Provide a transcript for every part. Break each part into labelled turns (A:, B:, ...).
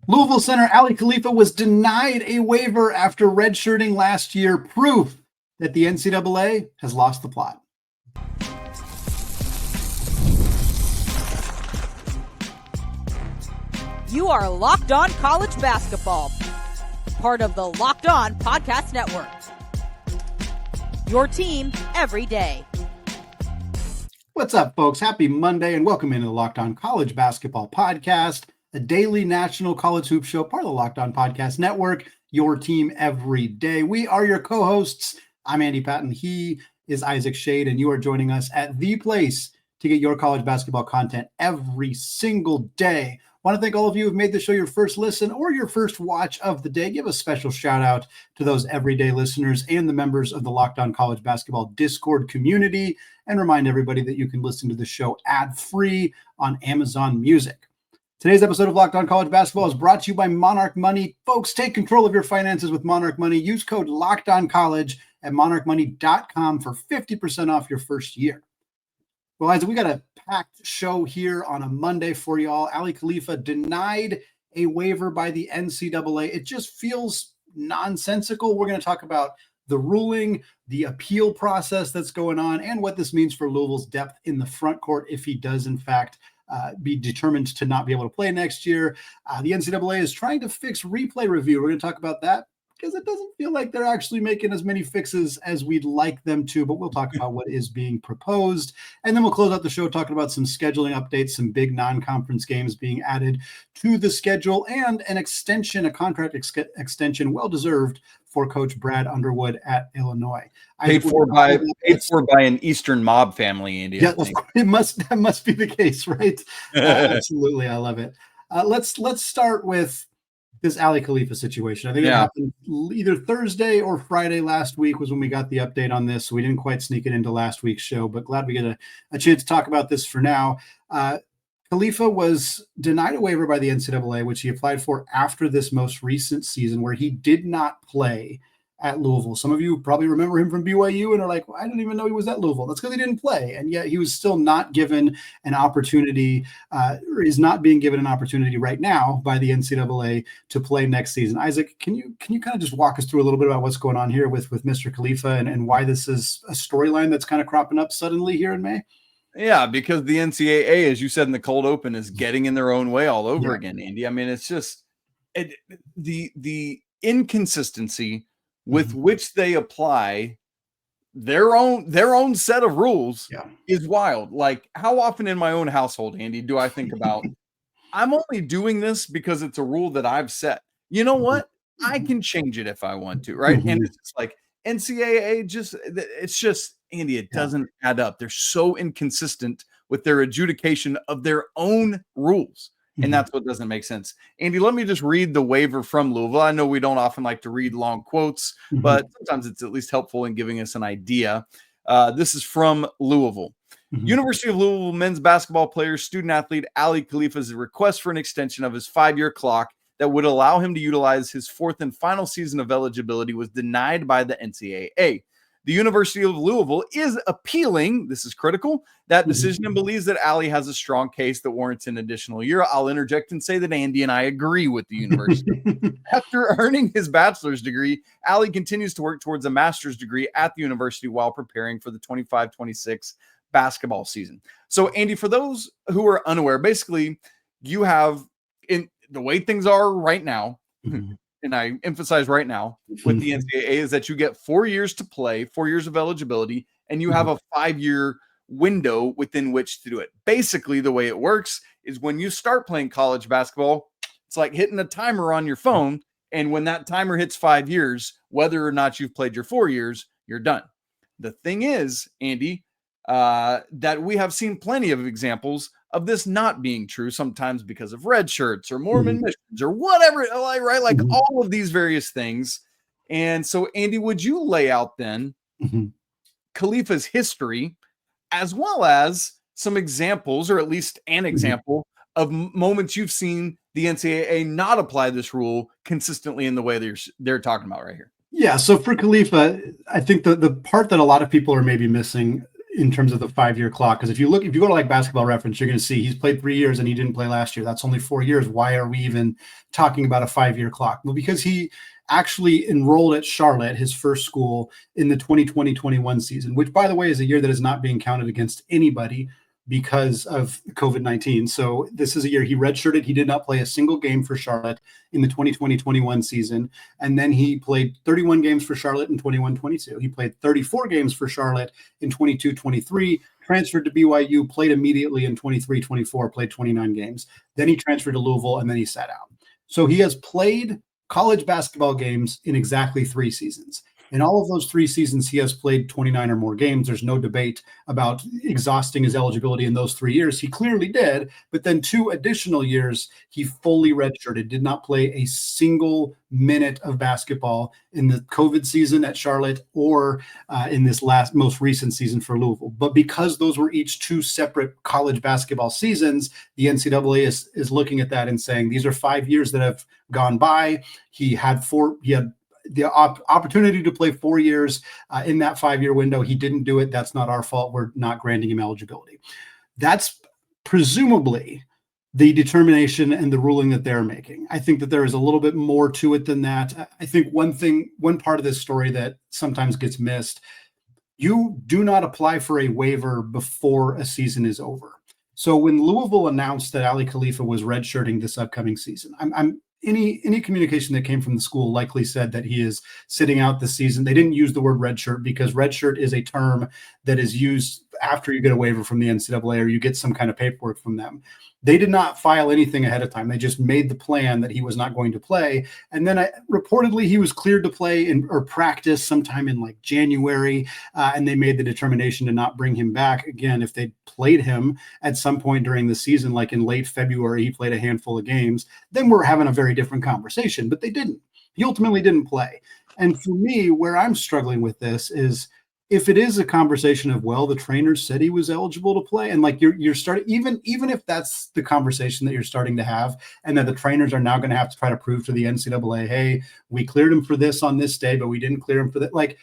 A: Louisville center Aly Khalifa was denied a waiver after redshirting last year, proof that the NCAA has lost the plot.
B: You are Locked On College Basketball, part of the Locked On Podcast Network. Your team every day.
A: What's up, folks? Happy Monday and welcome into the Locked On College Basketball Podcast, a daily national college hoop show, part of the Locked On Podcast Network, your team every day. We are your co-hosts. I'm Andy Patton. He is Isaac Schade, and you are joining us at the place to get your college basketball content every single day. I want to thank all of you who have made the show your first listen or your first watch of the day. Give a special shout out to those everyday listeners and the members of the Locked On College Basketball Discord community, and remind everybody that you can listen to the show ad-free on Amazon Music. Today's episode of Locked On College Basketball is brought to you by Monarch Money. Folks, take control of your finances with Monarch Money. Use code LOCKEDONCollege at monarchmoney.com for 50% off your first year. Well, Isaac, we got a packed show here on a Monday for y'all. Aly Khalifa denied a waiver by the NCAA. It just feels nonsensical. We're going to talk about the ruling, the appeal process that's going on, and what this means for Louisville's depth in the front court if he does, in fact, be determined to not be able to play next year. The NCAA is trying to fix replay review. We're going to talk about that because it doesn't feel like they're actually making as many fixes as we'd like them to, but we'll talk about what is being proposed. And then we'll close out the show talking about some scheduling updates, some big non-conference games being added to the schedule, and an extension, a contract extension, well-deserved for Coach Brad Underwood at Illinois.
C: Paid for by an Eastern mob family, Andy.
A: Yeah, that must be the case, right? Absolutely, I love it. Let's start with this Aly Khalifa situation. I think it happened either Thursday or Friday last week was when we got the update on this. So we didn't quite sneak it into last week's show, but glad we get a chance to talk about this for now. Khalifa was denied a waiver by the NCAA, which he applied for after this most recent season where he did not play at Louisville. Some of you probably remember him from BYU and are like, well, I didn't even know he was at Louisville. That's because he didn't play. And yet he was still not given an opportunity, or is not being given an opportunity right now by the NCAA to play next season. Isaac, can you kind of just walk us through a little bit about what's going on here with Mr. Khalifa and why this is a storyline that's kind of cropping up suddenly here in May?
C: Yeah, because the NCAA, as you said in the cold open, is getting in their own way all over again, Andy. I mean, it's just the inconsistency with which they apply their own set of rules is wild. Like, how often in my own household, Andy, do I think about, I'm only doing this because it's a rule that I've set. You know what? I can change it if I want to, right? And it's just like NCAA, it's just, Andy, it doesn't add up. They're so inconsistent with their adjudication of their own rules. And that's what doesn't make sense. Andy, let me just read the waiver from Louisville. I know we don't often like to read long quotes, but sometimes it's at least helpful in giving us an idea. This is from Louisville. University of Louisville men's basketball player, student athlete Aly Khalifa's request for an extension of his 5-year clock that would allow him to utilize his 4th and final season of eligibility was denied by the NCAA. The University of Louisville is appealing, this is critical, that decision and believes that Aly has a strong case that warrants an additional year. I'll interject and say that Andy and I agree with the university. After earning his bachelor's degree, Aly continues to work towards a master's degree at the university while preparing for the 25-26 basketball season. So, Andy, for those who are unaware, basically, you have, in the way things are right now, and I emphasize right now with the NCAA, is that you get 4 years to play, 4 years of eligibility, and you have a 5-year window within which to do it. Basically, the way it works is when you start playing college basketball, it's like hitting a timer on your phone. And when that timer hits 5 years, whether or not you've played your 4 years, you're done. The thing is, Andy, that we have seen plenty of examples of this not being true, sometimes because of red shirts or Mormon missions or whatever, right? Like all of these various things. And so, Andy, would you lay out then Khalifa's history, as well as some examples, or at least an example of moments you've seen the NCAA not apply this rule consistently in the way they're talking about right here?
A: Yeah. So for Khalifa, I think the part that a lot of people are maybe missing in terms of the 5-year clock. Because if you go to like Basketball Reference, you're going to see he's played 3 years and he didn't play last year. That's only 4 years. Why are we even talking about a 5-year clock? Well, because he actually enrolled at Charlotte, his first school, in the 2020-21 season, which, by the way, is a year that is not being counted against anybody because of COVID-19. So this is a year he redshirted. He did not play a single game for Charlotte in the 2020-21 season. And then he played 31 games for Charlotte in 21-22. He played 34 games for Charlotte in 22-23, transferred to BYU, played immediately in 23-24, played 29 games. Then he transferred to Louisville, and then he sat out. So he has played college basketball games in exactly 3 seasons. In all of those 3 seasons, he has played 29 or more games. There's no debate about exhausting his eligibility in those 3 years. He clearly did, but then 2 additional years, he fully redshirted, did not play a single minute of basketball in the COVID season at Charlotte or in this most recent season for Louisville. But because those were each 2 separate college basketball seasons, the NCAA is looking at that and saying, these are 5 years that have gone by. He had the opportunity to play 4 years in that 5-year window. He didn't do it. That's not our fault. We're not granting him eligibility. That's presumably the determination and the ruling that they're making. I think that there is a little bit more to it than that. I think one part of this story that sometimes gets missed, you do not apply for a waiver before a season is over. So when Louisville announced that Aly Khalifa was redshirting this upcoming season, any communication that came from the school likely said that he is sitting out this season. They didn't use the word redshirt because redshirt is a term that is used after you get a waiver from the NCAA or you get some kind of paperwork from them. They did not file anything ahead of time. They just made the plan that he was not going to play. And then reportedly he was cleared to play or practice sometime in like January. And they made the determination to not bring him back. Again, if they played him at some point during the season, like in late February, he played a handful of games, then we're having a very different conversation, but they didn't. He ultimately didn't play. And for me, where I'm struggling with this is, if it is a conversation of, well, the trainer said he was eligible to play, and like you're starting, even if that's the conversation that you're starting to have, and that the trainers are now going to have to try to prove to the NCAA, hey, we cleared him for this on this day, but we didn't clear him for that. Like,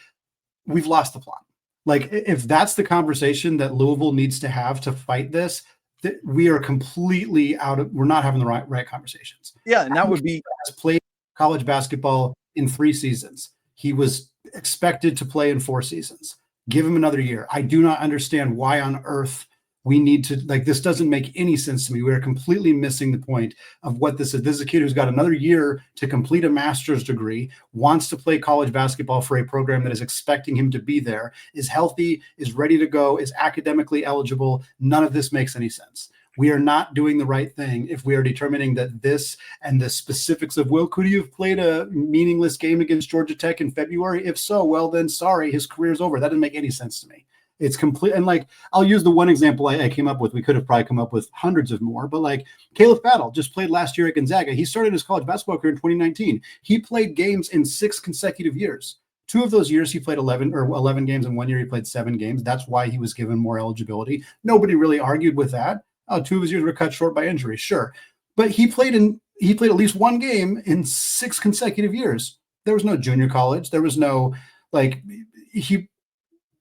A: we've lost the plot. Like, if that's the conversation that Louisville needs to have to fight this, that we are completely we're not having the right conversations.
C: Yeah, and that would be
A: has played college basketball in 3 seasons. He was expected to play in 4 seasons. Give him another year. I do not understand why on earth we need to, like, this doesn't make any sense to me. We are completely missing the point of what this is. This is a kid who's got another year to complete a master's degree, wants to play college basketball for a program that is expecting him to be there, is healthy, is ready to go, is academically eligible. None of this makes any sense. We are not doing the right thing if we are determining that this and the specifics of, well, could he have played a meaningless game against Georgia Tech in February? If so, well, then sorry, his career's over. That doesn't make any sense to me. It's complete. And like, I'll use the one example I came up with. We could have probably come up with hundreds of more, but like Caleb Battle just played last year at Gonzaga. He started his college basketball career in 2019. He played games in 6 consecutive years. 2 of those years he played 11 games, and 1 year he played 7 games. That's why he was given more eligibility. Nobody really argued with that. 2 of his years were cut short by injury, sure. But he played at least 1 game in 6 consecutive years. There was no junior college. There was no, like,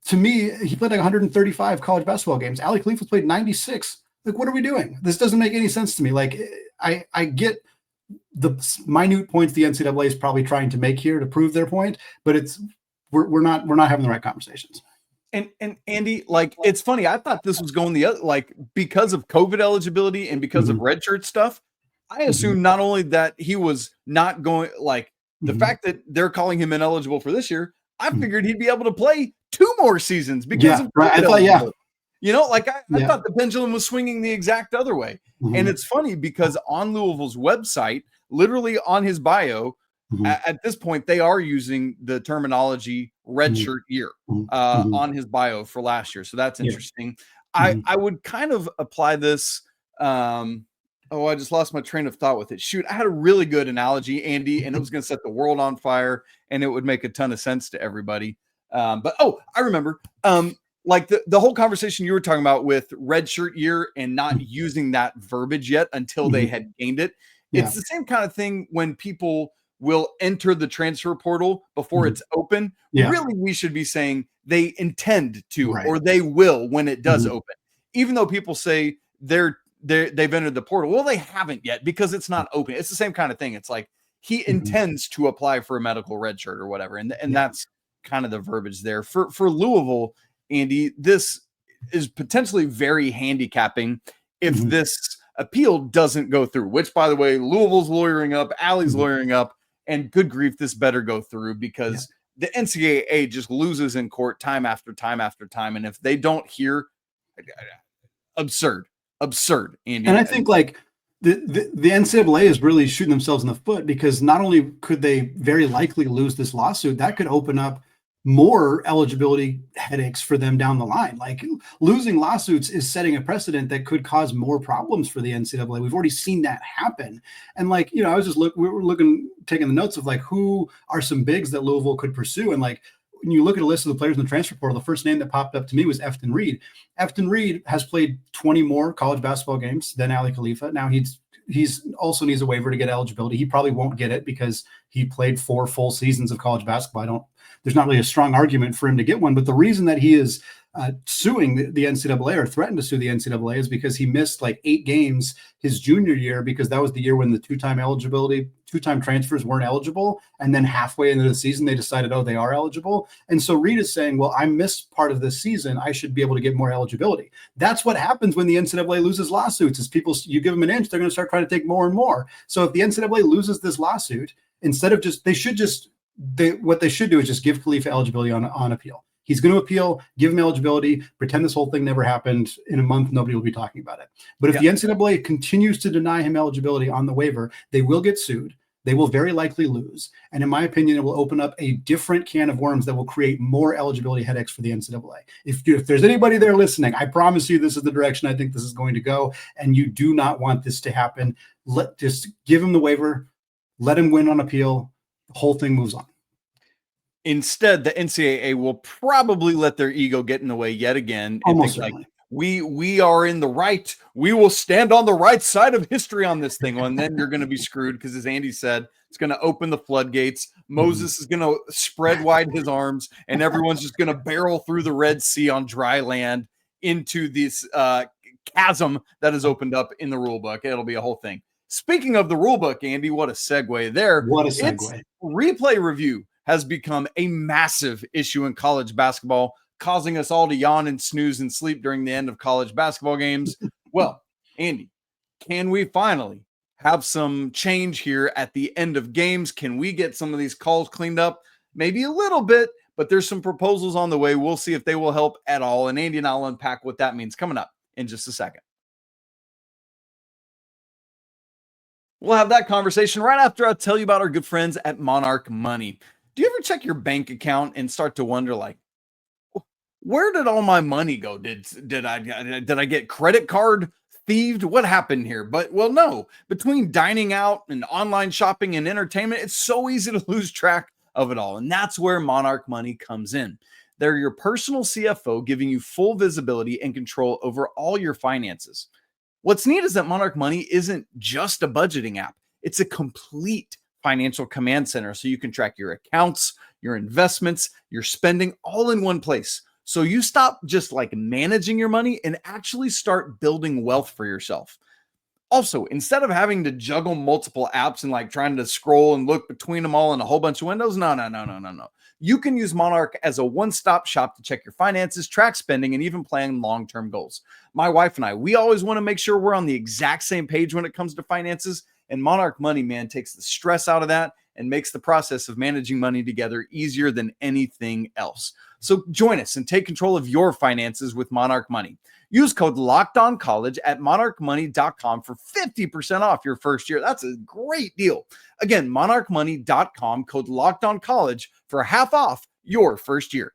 A: to me, he played like 135 college basketball games. Aly Khalifa played 96. Like, what are we doing? This doesn't make any sense to me. Like, I get the minute points the NCAA is probably trying to make here to prove their point, but we're not having the right conversations.
C: And Andy, like, it's funny. I thought this was going the other, like, because of COVID eligibility and because of redshirt stuff. I assumed not only that he was not going, like, the fact that they're calling him ineligible for this year, I figured he'd be able to play 2 more seasons because of
A: right. I thought,
C: you know, like I thought the pendulum was swinging the exact other way. And it's funny because on Louisville's website, literally on his bio, at this point, they are using the terminology redshirt year on his bio for last year. So that's interesting. I would kind of apply this. I just lost my train of thought with it. Shoot, I had a really good analogy, Andy, and it was going to set the world on fire and it would make a ton of sense to everybody. But I remember, like the whole conversation you were talking about with redshirt year and not using that verbiage yet until they had gained it. It's the same kind of thing when people will enter the transfer portal before it's open. Really, we should be saying they intend to, or they will when it does open. Even though people say they've entered the portal. Well, they haven't yet because it's not open. It's the same kind of thing. It's like he intends to apply for a medical red shirt or whatever. And that's kind of the verbiage there. For Louisville, Andy, this is potentially very handicapping if this appeal doesn't go through, which, by the way, Louisville's lawyering up, Aly's lawyering up, and good grief, this better go through because the NCAA just loses in court time after time after time. And if they don't hear, absurd, Andy.
A: And I think like the NCAA is really shooting themselves in the foot because not only could they very likely lose this lawsuit, that could open up more eligibility headaches for them down the line. Like losing lawsuits is setting a precedent that could cause more problems for the NCAA. We've already seen that happen. And like, you know, I was just we were looking, taking the notes of like, who are some bigs that Louisville could pursue. And like, when you look at a list of the players in the transfer portal, the first name that popped up to me was Efton Reed. Efton Reed has played 20 more college basketball games than Aly Khalifa. Now he's also needs a waiver to get eligibility. He probably won't get it because he played 4 full seasons of college basketball. There's not really a strong argument for him to get one, but the reason that he is suing the NCAA or threatened to sue the NCAA is because he missed like 8 games his junior year because that was the year when the two-time transfers weren't eligible. And then halfway into the season, they decided, oh, they are eligible. And so Reed is saying, well, I missed part of this season. I should be able to get more eligibility. That's what happens when the NCAA loses lawsuits is you give them an inch, they're going to start trying to take more and more. So if the NCAA loses this lawsuit, instead of what they should do is just give Khalifa eligibility on appeal. He's going to appeal, give him eligibility, pretend this whole thing never happened. In a month, nobody will be talking about it. But if the NCAA continues to deny him eligibility on the waiver, they will get sued. They will very likely lose. And in my opinion, it will open up a different can of worms that will create more eligibility headaches for the NCAA. If there's anybody there listening, I promise you this is the direction I think this is going to go. And you do not want this to happen. Just give him the waiver, let him win on appeal. The whole thing moves on.
C: Instead, the NCAA will probably let their ego get in the way yet again. And
A: Almost
C: think like, we are in the right. We will stand on the right side of history on this thing. Well, and then you're going to be screwed because, as Andy said, it's going to open the floodgates. Moses is going to spread wide his arms, and everyone's just going to barrel through the Red Sea on dry land into this chasm that has opened up in the rule book. It'll be a whole thing. Speaking of the rule book, Andy, what a segue there.
A: What a segue.
C: It's replay review has become a massive issue in college basketball, causing us all to yawn and snooze and sleep during the end of college basketball games. Well, Andy, can we finally have some change here at the end of games? Can we get some of these calls cleaned up? Maybe a little bit, but there's some proposals on the way. We'll see if they will help at all. And Andy and I'll unpack what that means coming up in just a second. We'll have that conversation right after I tell you about our good friends at Monarch Money. Do you ever check your bank account and start to wonder, like, where did all my money go? Did I get credit card thieved? What happened here? But, well, no. Between dining out and online shopping and entertainment, it's so easy to lose track of it all. And that's where Monarch Money comes in. They're your personal CFO, giving you full visibility and control over all your finances. What's neat is that Monarch Money isn't just a budgeting app. It's a complete financial command center, so you can track your accounts, your investments, your spending all in one place. So you stop just like managing your money and actually start building wealth for yourself. Also, instead of having to juggle multiple apps and like trying to scroll and look between them all in a whole bunch of windows, no. You can use Monarch as a one-stop shop to check your finances, track spending, and even plan long-term goals. My wife and I, we always want to make sure we're on the exact same page when it comes to finances. And Monarch Money, man, takes the stress out of that and makes the process of managing money together easier than anything else. So join us and take control of your finances with Monarch Money. Use code LOCKEDONCollege at monarchmoney.com for 50% off your first year. That's a great deal. Again, monarchmoney.com, code LOCKEDONCollege for half off your first year.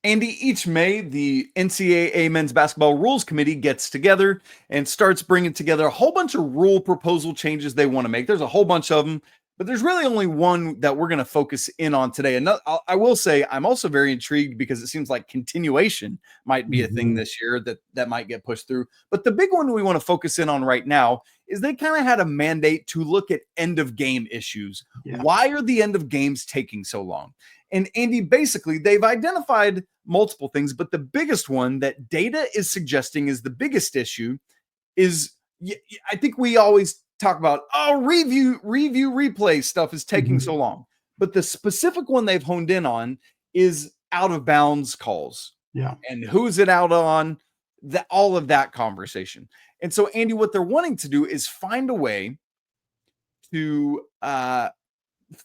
C: Andy, each May, the NCAA Men's Basketball Rules Committee gets together and starts bringing together a whole bunch of rule proposal changes they want to make. There's a whole bunch of them, but there's really only one that we're going to focus in on today. And I will say I'm also very intrigued because it seems like continuation might be a thing this year that might get pushed through. But the big one we want to focus in on right now is they kind of had a mandate to look at end of game issues.
A: Yeah.
C: Why are the end of games taking so long? And Andy, basically, they've identified multiple things, but the biggest one that data is suggesting is the biggest issue is, I think we always talk about, review, replay stuff is taking so long. But the specific one they've honed in on is out of bounds calls.
A: Yeah.
C: And who's it out on? All of that conversation. And so, Andy, what they're wanting to do is find a way to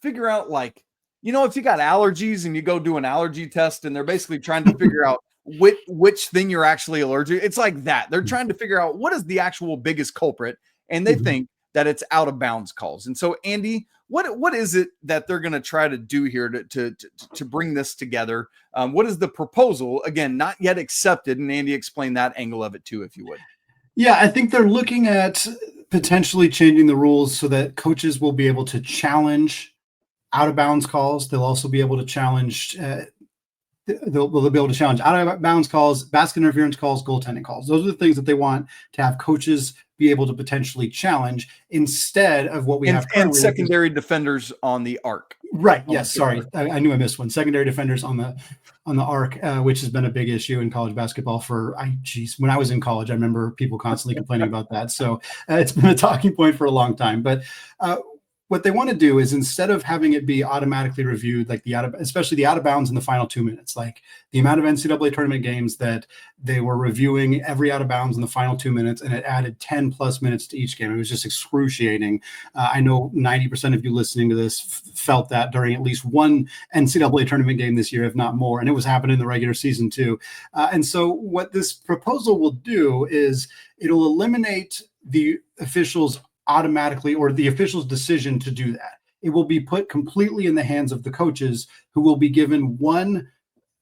C: figure out, like, if you got allergies and you go do an allergy test and they're basically trying to figure out which thing you're actually allergic. It's like that. They're trying to figure out what is the actual biggest culprit, and they think that it's out of bounds calls. And so, Andy, what is it that they're going to try to do here to bring this together? What is the proposal? Again, not yet accepted. And Andy, explain that angle of it too, if you would.
A: Yeah, I think they're looking at potentially changing the rules so that coaches will be able to challenge out of bounds calls. They'll also be able to challenge they'll be able to challenge out of bounds calls, basket interference calls, goaltending calls. Those are the things that they want to have coaches be able to potentially challenge instead of what we have currently.
C: And secondary defenders on the arc.
A: Right. Yes. Sorry. I knew I missed one. Secondary defenders on the arc, which has been a big issue in college basketball when I was in college, I remember people constantly complaining about that. So it's been a talking point for a long time, but what they want to do is, instead of having it be automatically reviewed, like especially the out of bounds in the final 2 minutes, like the amount of NCAA tournament games that they were reviewing every out of bounds in the final 2 minutes, and it added 10 plus minutes to each game. It was just excruciating. I know 90% of you listening to this felt that during at least one NCAA tournament game this year, if not more. And it was happening in the regular season too. And so what this proposal will do is it'll eliminate the officials automatically, or the official's decision to do that. It will be put completely in the hands of the coaches, who will be given one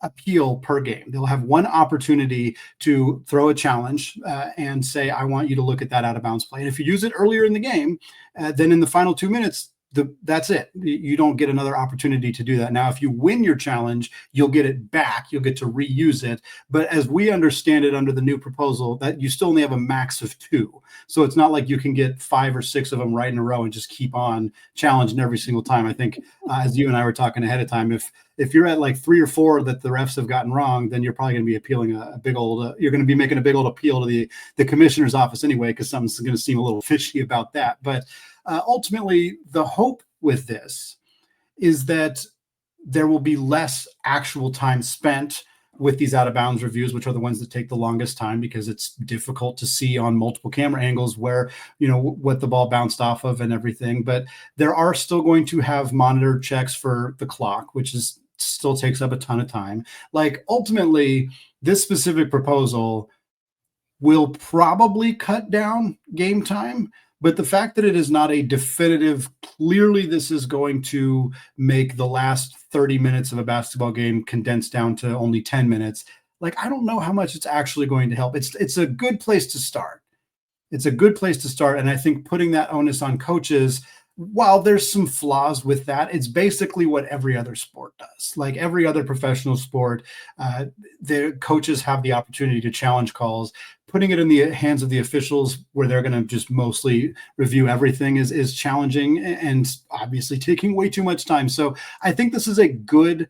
A: appeal per game. They'll have one opportunity to throw a challenge and say, I want you to look at that out of bounds play. And if you use it earlier in the game, then in the final 2 minutes, that's it. You don't get another opportunity to do that. Now, if you win your challenge, you'll get it back. You'll get to reuse it. But as we understand it under the new proposal, that you still only have a max of 2. So it's not like you can get 5 or 6 of them right in a row and just keep on challenging every single time. I think as you and I were talking ahead of time, if you're at like 3 or 4 that the refs have gotten wrong, then you're probably going to be appealing you're going to be making a big old appeal to the commissioner's office anyway, because something's going to seem a little fishy about that. But ultimately, the hope with this is that there will be less actual time spent with these out of bounds reviews, which are the ones that take the longest time, because it's difficult to see on multiple camera angles where, what the ball bounced off of and everything. But there are still going to have monitor checks for the clock, which still takes up a ton of time. Like, ultimately, this specific proposal will probably cut down game time. But the fact that it is not a definitive, clearly this is going to make the last 30 minutes of a basketball game condense down to only 10 minutes. Like, I don't know how much it's actually going to help. It's a good place to start. It's a good place to start. And I think putting that onus on coaches, while there's some flaws with that, it's basically what every other sport does. Like every other professional sport, the coaches have the opportunity to challenge calls. Putting it in the hands of the officials, where they're going to just mostly review everything, is challenging and obviously taking way too much time. So I think this is a good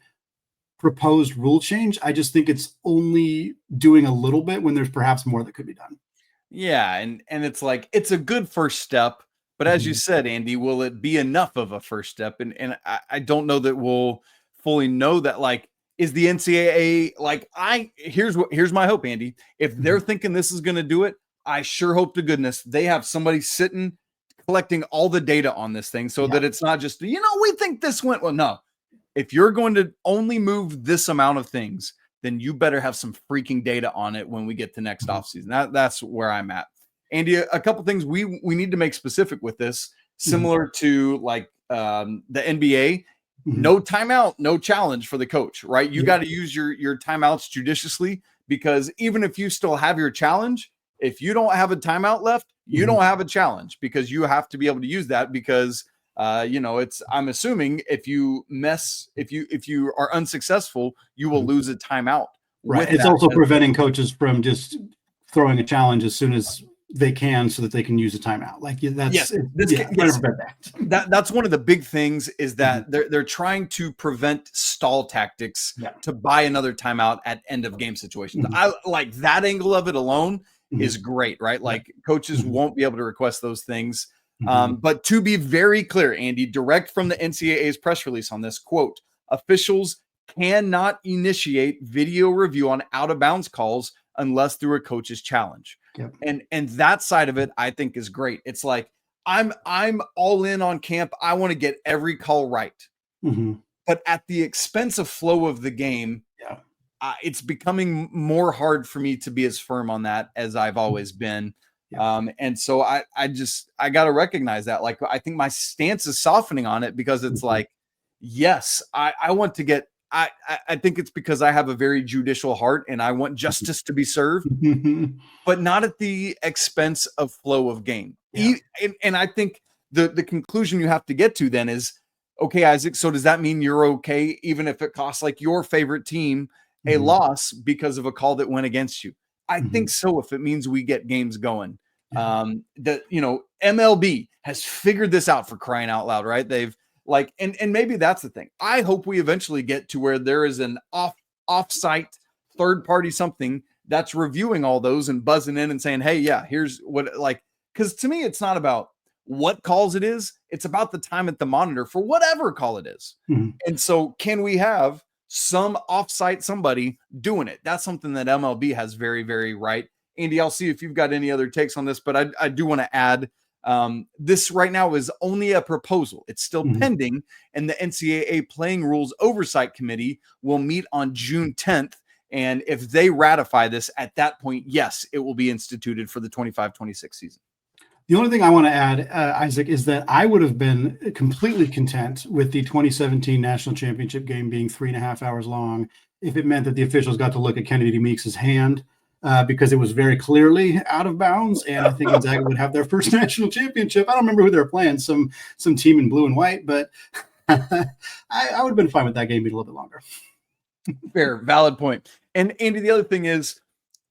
A: proposed rule change. I just think it's only doing a little bit when there's perhaps more that could be done.
C: Yeah, and it's like, it's a good first step. But as you said, Andy, will it be enough of a first step? And I don't know that we'll fully know that. Like, is the NCAA here's my hope, Andy. If they're thinking this is going to do it, I sure hope to goodness they have somebody sitting collecting all the data on this thing, so that it's not just, we think this went well. No, if you're going to only move this amount of things, then you better have some freaking data on it when we get to next offseason. That's where I'm at. Andy, a couple things we need to make specific with this, similar to like the NBA. No timeout, no challenge for the coach, right? You got to use your timeouts judiciously, because even if you still have your challenge, if you don't have a timeout left, you don't have a challenge, because you have to be able to use that, because I'm assuming if you are unsuccessful, you will lose a timeout.
A: Right. It's also preventing coaches from just throwing a challenge as soon as they can so that they can use a timeout. Like that's
C: that's one of the big things is that they're trying to prevent stall tactics to buy another timeout at end of game situations. I like that angle of it alone is great, right? Like coaches won't be able to request those things. But to be very clear, Andy, direct from the NCAA's press release on this, quote, officials cannot initiate video review on out of bounds calls unless through a coach's challenge. And that side of it, I think, is great. It's like, I'm all in on camp. I want to get every call right. But at the expense of flow of the game, it's becoming more hard for me to be as firm on that as I've always been. And so I got to recognize that. Like, I think my stance is softening on it because it's like, yes, I want to get, I think it's because I have a very judicial heart and I want justice to be served, but not at the expense of flow of game. And I think the conclusion you have to get to then is, okay, Isaac, so does that mean you're okay even if it costs like your favorite team a loss because of a call that went against you? I think so, if it means we get games going. That, you know, MLB has figured this out, for crying out loud, right? They've like, and maybe that's the thing. I hope we eventually get to where there is an off-site third party something that's reviewing all those and buzzing in and saying, hey, yeah, here's what, like, because to me, it's not about what calls it is. It's about the time at the monitor for whatever call it is. And so can we have some offsite somebody doing it? That's something that MLB has very, very right. Andy, I'll see if you've got any other takes on this, but I do want to add, this right now is only a proposal. It's still pending, and the NCAA Playing Rules Oversight Committee will meet on June 10th. And if they ratify this at that point, yes, it will be instituted for the 25-26 season.
A: The only thing I want to add, Isaac, is that I would have been completely content with the 2017 national championship game being 3.5 hours long if it meant that the officials got to look at Kennedy Meeks' hand, because it was very clearly out of bounds, and I think Gonzaga would have their first national championship. I don't remember who they were playing, some team in blue and white, but I would have been fine with that game being a little bit longer.
C: Fair, valid point. And Andy, the other thing is,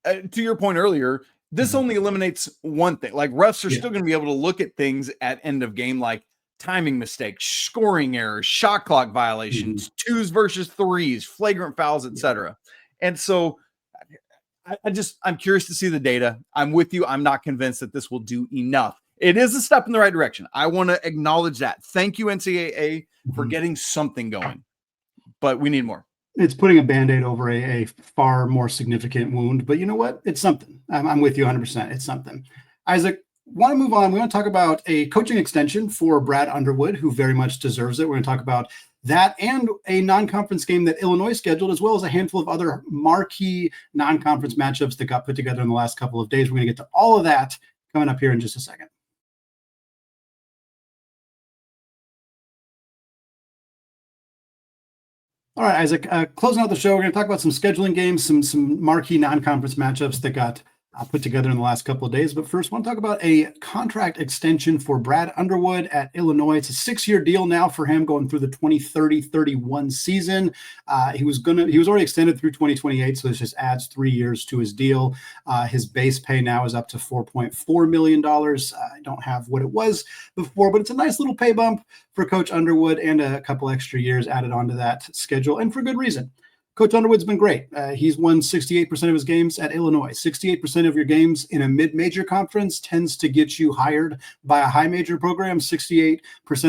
C: to your point earlier, this only eliminates one thing. Like, refs are still going to be able to look at things at end of game, like timing mistakes, scoring errors, shot clock violations, 2s versus 3s, flagrant fouls, etc. And so I'm curious to see the data. I'm with you. I'm not convinced that this will do enough. It is a step in the right direction. I want to acknowledge that. Thank you, NCAA, for getting something going, but we need more.
A: It's putting a Band-Aid over a far more significant wound, but you know what? It's something. I'm with you 100%. It's something. Isaac, want to move on. We want to talk about a coaching extension for Brad Underwood, who very much deserves it. We're going to talk about that and a non-conference game that Illinois scheduled, as well as a handful of other marquee non-conference matchups that got put together in the last couple of days. We're going to get to all of that coming up here in just a second. All right, Isaac, closing out the show, we're going to talk about some scheduling games, some marquee non-conference matchups that got put together in the last couple of days. But first, I want to talk about a contract extension for Brad Underwood at Illinois. It's a 6-year deal now for him going through the 2030-31 season. He was already extended through 2028, so this just adds 3 years to his deal. His base pay now is up to $4.4 million. I don't have what it was before, but it's a nice little pay bump for Coach Underwood and a couple extra years added onto that schedule, and for good reason. Coach Underwood's been great. He's won 68% of his games at Illinois. 68% of your games in a mid-major conference tends to get you hired by a high-major program. 68%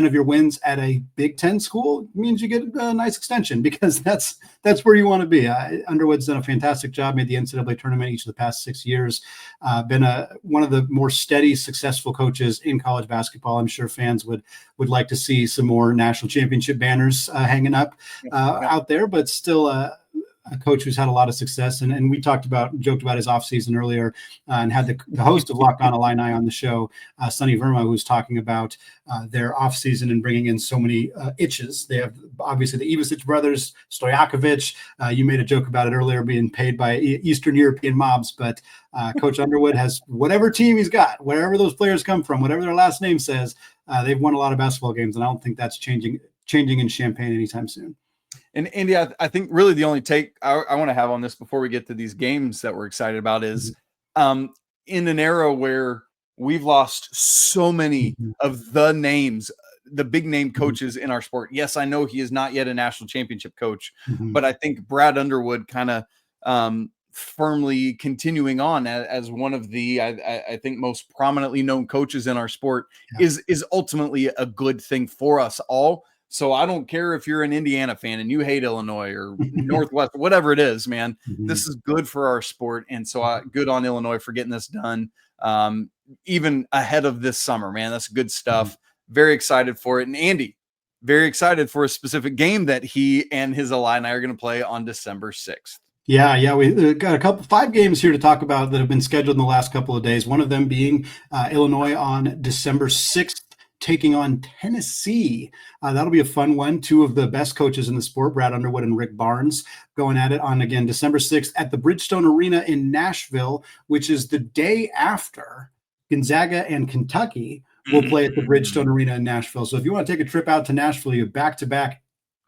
A: of your wins at a Big Ten school means you get a nice extension, because that's where you want to be. Underwood's done a fantastic job, made the NCAA tournament each of the past 6 years. Been one of the more steady, successful coaches in college basketball. I'm sure fans would like to see some more national championship banners hanging up out there, but still a coach who's had a lot of success. And we joked about his offseason earlier, and had the host of Locked On Illini on the show, Sonny Verma, who was talking about their offseason and bringing in so many itches. They have obviously the Ivasic brothers, Stojakovic. You made a joke about it earlier, being paid by Eastern European mobs, but Coach Underwood has whatever team he's got, wherever those players come from, whatever their last name says, they've won a lot of basketball games, and I don't think that's changing in Champaign anytime soon.
C: And Andy, I think really the only take I want to have on this before we get to these games that we're excited about is in an era where we've lost so many of the names, the big name coaches in our sport. Yes, I know he is not yet a national championship coach, but I think Brad Underwood kind of firmly continuing on as one of the, I think, most prominently known coaches in our sport is ultimately a good thing for us all. So I don't care if you're an Indiana fan and you hate Illinois or Northwest, whatever it is, man, this is good for our sport. And so good on Illinois for getting this done. Even ahead of this summer, man, that's good stuff. Very excited for it. And Andy, very excited for a specific game that he and his Illini are going to play on December 6th.
A: Yeah, we got 5 games here to talk about that have been scheduled in the last couple of days. One of them being Illinois on December 6th, taking on Tennessee. That'll be a fun one. 2 of the best coaches in the sport, Brad Underwood and Rick Barnes, going at it on, again, December 6th at the Bridgestone Arena in Nashville, which is the day after Gonzaga and Kentucky will play at the Bridgestone Arena in Nashville. So if you want to take a trip out to Nashville, you have back-to-back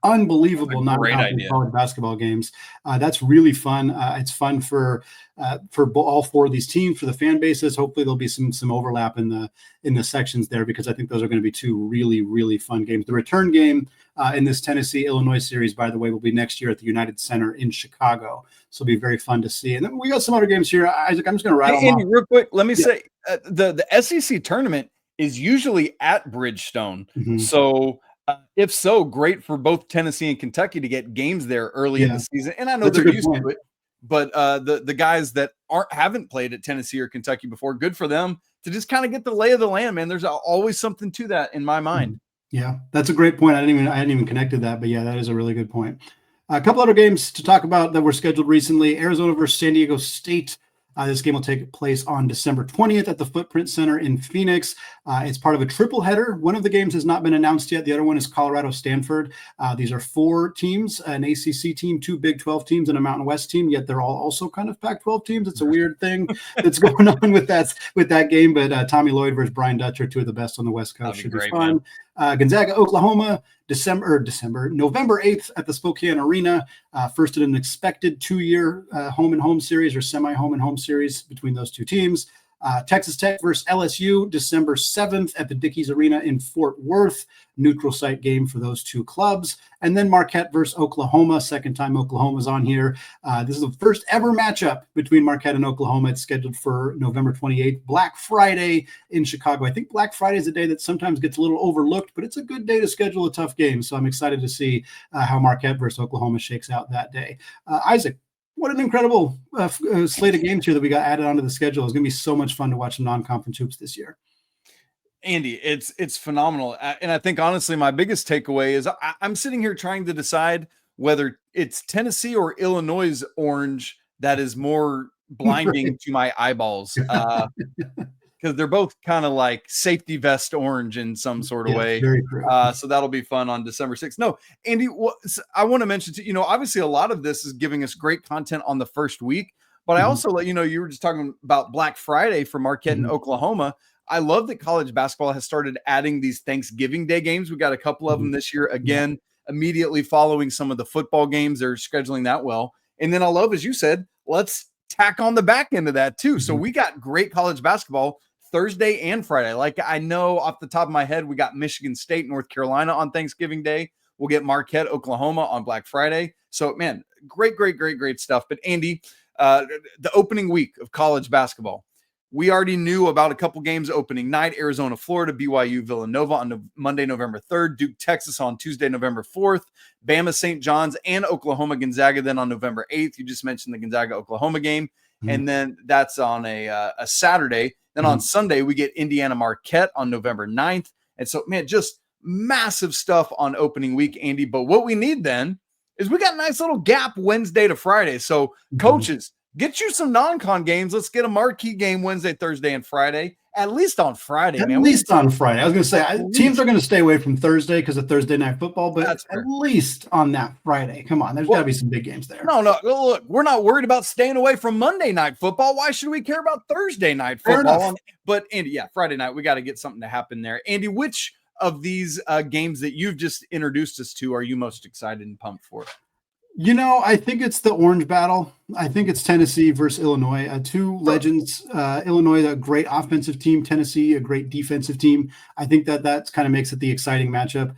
A: unbelievable non-conference college basketball games. That's really fun. It's fun for all 4 of these teams, for the fan bases. Hopefully there'll be some overlap in the sections there, because I think those are going to be 2 really, really fun games. The return game in this Tennessee-Illinois series, by the way, will be next year at the United Center in Chicago. So it'll be very fun to see. And then we got some other games here. Isaac, I'm just going to rattle them off.
C: Real quick, let me say the SEC tournament is usually at Bridgestone. So if so, great for both Tennessee and Kentucky to get games there early in the season. And I know they're used to it, but the guys that haven't played at Tennessee or Kentucky before, good for them to just kind of get the lay of the land, man. There's always something to that in my mind.
A: Yeah, that's a great point. I hadn't even connected that, but yeah, that is a really good point. A couple other games to talk about that were scheduled recently. Arizona versus San Diego State. This game will take place on December 20th at the Footprint Center in Phoenix. It's part of a triple header. One of the games has not been announced yet. The other one is Colorado-Stanford. These are 4 teams, an ACC team, 2 Big 12 teams, and a Mountain West team, yet they're all also kind of Pac-12 teams. It's a weird thing that's going on with that game, but Tommy Lloyd versus Brian Dutcher, 2 of the best on the West Coast. Should be fun. Gonzaga, Oklahoma, November 8th at the Spokane Arena. First in an expected 2-year home and home series, or semi-home and home series between those 2 teams. Texas Tech versus LSU, December 7th at the Dickies Arena in Fort Worth. Neutral site game for those 2 clubs. And then Marquette versus Oklahoma. Second time Oklahoma's on here. This is the first ever matchup between Marquette and Oklahoma. It's scheduled for November 28th, Black Friday in Chicago. I think Black Friday is a day that sometimes gets a little overlooked, but it's a good day to schedule a tough game. So I'm excited to see how Marquette versus Oklahoma shakes out that day. Isaac, what an incredible slate of games here that we got added onto the schedule. It's going to be so much fun to watch some non-conference hoops this year.
C: Andy, it's phenomenal. And I think, honestly, my biggest takeaway is I'm sitting here trying to decide whether it's Tennessee or Illinois' orange that is more blinding to my eyeballs. Because they're both kind of like safety vest orange in some sort of way.
A: Very true.
C: So that'll be fun on December 6th. No, Andy, I want to mention, obviously a lot of this is giving us great content on the first week, but I also let you know, you were just talking about Black Friday for Marquette and Oklahoma. I love that college basketball has started adding these Thanksgiving Day games. We got a couple of them this year, again, immediately following some of the football games. They're scheduling that well. And then I love, as you said, let's tack on the back end of that too. So we got great college basketball Thursday and Friday. Like, I know off the top of my head, we got Michigan State, North Carolina on Thanksgiving Day. We'll get Marquette, Oklahoma on Black Friday. So, man, great stuff. But Andy, the opening week of college basketball, we already knew about a couple games opening night: Arizona, Florida, BYU, Villanova on Monday, November 3rd, Duke, Texas on Tuesday, November 4th, Bama, St. John's, and Oklahoma, Gonzaga then on November 8th. You just mentioned the Gonzaga, Oklahoma game. And then that's on a Saturday. Then on Sunday, we get Indiana, Marquette on November 9th. And so, man, just massive stuff on opening week, Andy. But what we need then is we got a nice little gap Wednesday to Friday. So coaches, get you some non-con games. Let's get a marquee game Wednesday, Thursday, and Friday. At least on Friday, man.
A: At least on Friday. I was going to say, teams are going to stay away from Thursday because of Thursday night football, but at least on that Friday. Come on, there's got to be some big games there.
C: No, look, we're not worried about staying away from Monday night football. Why should we care about Thursday night football? But, Andy, Friday night, we got to get something to happen there. Andy, which of these games that you've just introduced us to are you most excited and pumped for?
A: I think it's the orange battle. I think it's Tennessee versus Illinois. Two legends. Illinois, a great offensive team. Tennessee, a great defensive team. I think that kind of makes it the exciting matchup.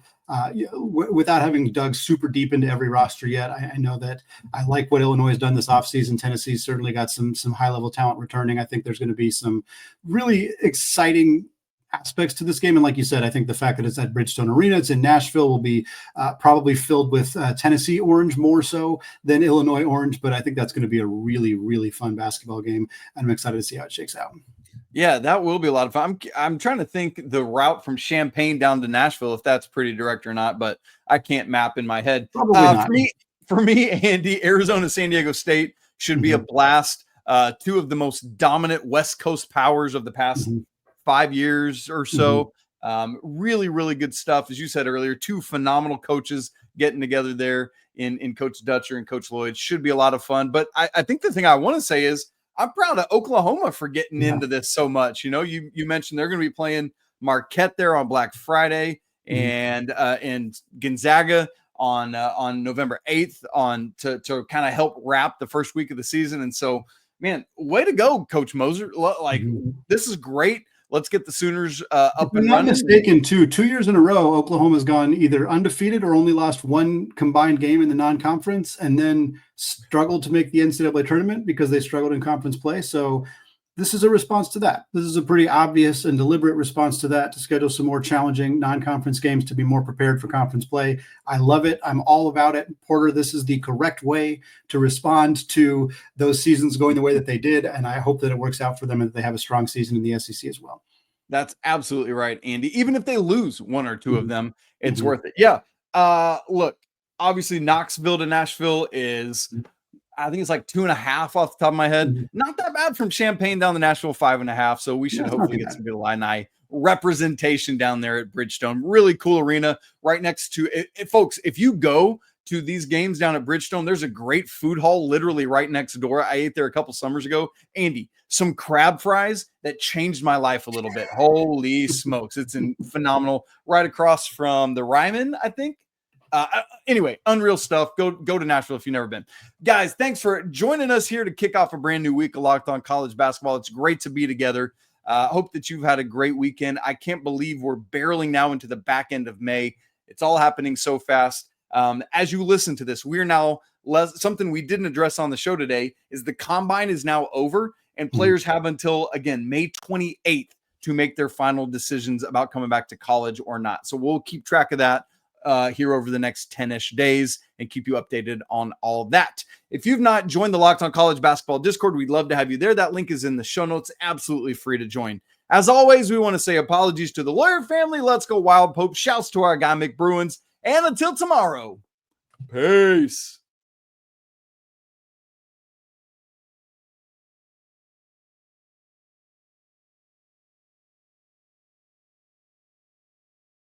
A: Without having dug super deep into every roster yet, I know that I like what Illinois has done this offseason. Tennessee's certainly got some high-level talent returning. I think there's going to be some really exciting aspects to this game. And like you said, I think the fact that it's at Bridgestone Arena, it's in Nashville, will be probably filled with Tennessee orange more so than Illinois orange. But I think that's going to be a really, really fun basketball game. And I'm excited to see how it shakes out.
C: Yeah, that will be a lot of fun. I'm trying to think the route from Champaign down to Nashville, if that's pretty direct or not, but I can't map in my head.
A: Probably not.
C: For me, Andy, Arizona, San Diego State should be a blast. Two of the most dominant West Coast powers of the past 5 years or so. Really, really good stuff. As you said earlier, two phenomenal coaches getting together there in Coach Dutcher and Coach Lloyd. Should be a lot of fun. But I think the thing I want to say is I'm proud of Oklahoma for getting into this so much. You mentioned they're going to be playing Marquette there on Black Friday and Gonzaga on November 8th to kind of help wrap the first week of the season. And so, man, way to go, Coach Moser. This is great. Let's get the Sooners up and running.
A: I'm not mistaken, 2 years in a row, Oklahoma's gone either undefeated or only lost one combined game in the non-conference and then struggled to make the NCAA tournament because they struggled in conference play. So this is a response to that. This is a pretty obvious and deliberate response to that, to schedule some more challenging non-conference games to be more prepared for conference play. I love it. I'm all about it. Porter, this is the correct way to respond to those seasons going the way that they did, and I hope that it works out for them and that they have a strong season in the SEC as well.
C: That's absolutely right, Andy. Even if they lose one or two of them, it's worth it. Yeah. Look, obviously Knoxville to Nashville is – I think it's like 2.5 off the top of my head. Not that bad from Champaign down to Nashville, 5.5. So we should hopefully get some good Illini representation down there at Bridgestone. Really cool arena right next to it. Folks, if you go to these games down at Bridgestone, there's a great food hall literally right next door. I ate there a couple summers ago. Andy, some crab fries that changed my life a little bit. Holy smokes. It's phenomenal. Right across from the Ryman, I think. Anyway, unreal stuff. Go to Nashville if you've never been. Guys, thanks for joining us here to kick off a brand new week of Locked On College Basketball. It's great to be together. Hope that you've had a great weekend. I can't believe we're barreling now into the back end of May. It's all happening so fast. As you listen to this, we're now something we didn't address on the show today is the combine is now over and players have until, again, May 28th to make their final decisions about coming back to college or not. So we'll keep track of that here over the next 10-ish days and keep you updated on all of that. If you've not joined the Locked On College Basketball Discord, we'd love to have you there. That link is in the show notes. Absolutely free to join. As always, we want to say apologies to the Lawyer family. Let's go Wild Pope. Shouts to our guy, McBruins. And until tomorrow, peace.